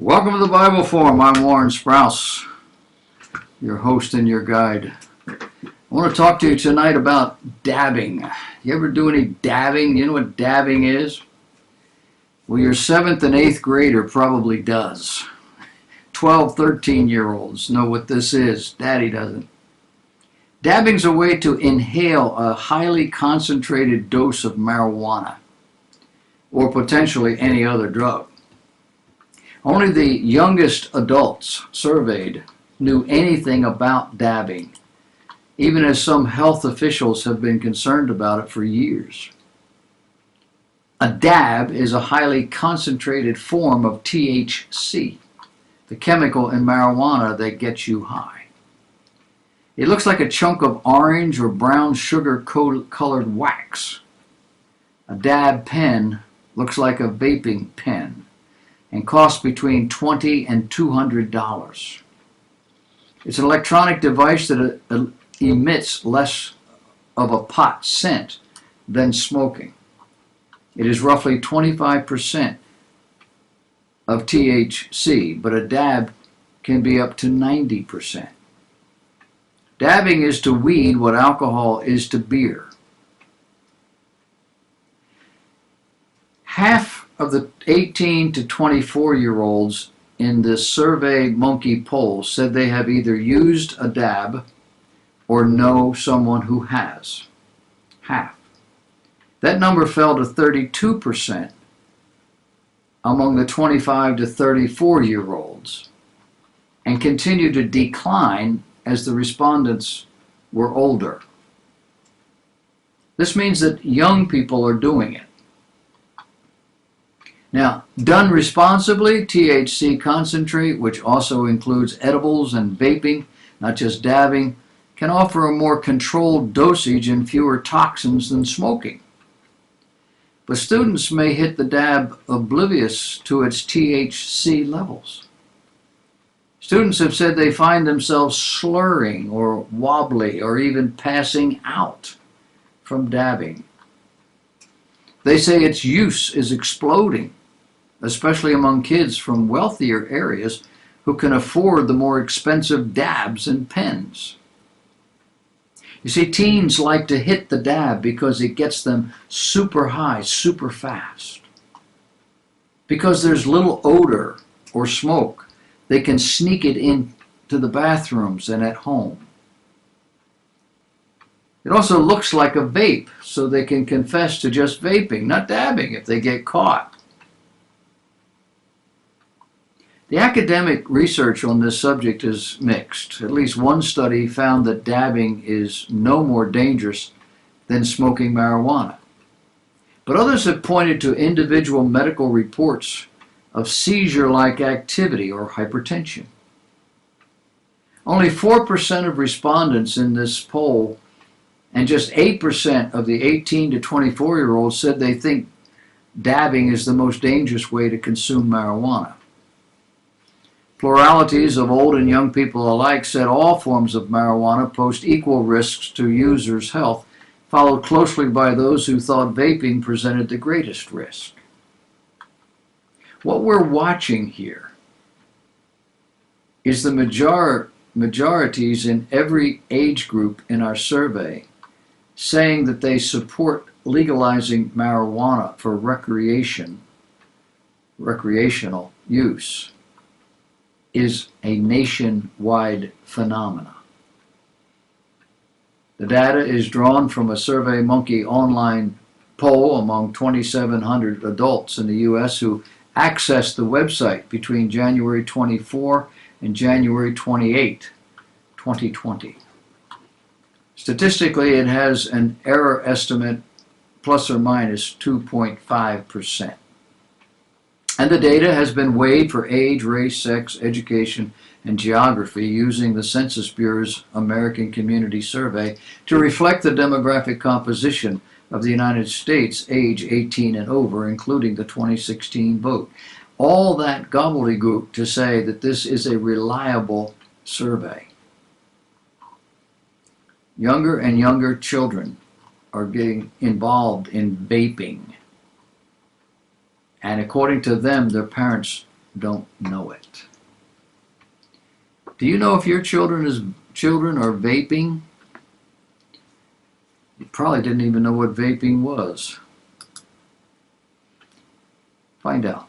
Welcome to the Bible Forum. I'm Warren Sprouse, your host and your guide. I want to talk to you tonight about dabbing. You ever do any dabbing? You know what dabbing is? Well, your 7th and 8th grader probably does. 12, 13-year-olds know what this is. Daddy doesn't. Dabbing's a way to inhale a highly concentrated dose of marijuana or potentially any other drug. Only the youngest adults surveyed knew anything about dabbing, even as some health officials have been concerned about it for years. A dab is a highly concentrated form of THC, the chemical in marijuana that gets you high. It looks like a chunk of orange or brown sugar-colored wax. A dab pen looks like a vaping pen and costs between $20 and $200. It's an electronic device that emits less of a pot scent than smoking. It is roughly 25% of THC, but a dab can be up to 90%. Dabbing is to weed what alcohol is to beer. Half of the 18 to 24-year-olds in this Survey Monkey poll said they have either used a dab or know someone who has. Half. That number fell to 32% among the 25 to 34-year-olds and continued to decline as the respondents were older. This means that young people are doing it. Now, done responsibly, THC concentrate, which also includes edibles and vaping, not just dabbing, can offer a more controlled dosage and fewer toxins than smoking. But students may hit the dab oblivious to its THC levels. Students have said they find themselves slurring or wobbly or even passing out from dabbing. They say its use is exploding, especially among kids from wealthier areas who can afford the more expensive dabs and pens. You see, teens like to hit the dab because it gets them super high, super fast. Because there's little odor or smoke, they can sneak it into the bathrooms and at home. It also looks like a vape, so they can confess to just vaping, not dabbing if they get caught. The academic research on this subject is mixed. At least one study found that dabbing is no more dangerous than smoking marijuana. But others have pointed to individual medical reports of seizure-like activity or hypertension. Only 4% of respondents in this poll and just 8% of the 18 to 24-year-olds said they think dabbing is the most dangerous way to consume marijuana. Pluralities of old and young people alike said all forms of marijuana posed equal risks to users' health, followed closely by those who thought vaping presented the greatest risk. What we're watching here is the majorities in every age group in our survey saying that they support legalizing marijuana for recreational use is a nationwide phenomenon. The data is drawn from a Survey Monkey online poll among 2,700 adults in the U.S. who accessed the website between January 24 and January 28, 2020. Statistically, it has an error estimate plus or minus 2.5%. And the data has been weighed for age, race, sex, education, and geography using the Census Bureau's American Community Survey to reflect the demographic composition of the United States age 18 and over, including the 2016 vote. All that gobbledygook to say that this is a reliable survey. Younger and younger children are getting involved in vaping. And according to them, their parents don't know it. Do you know if your children are vaping? You probably didn't even know what vaping was. Find out.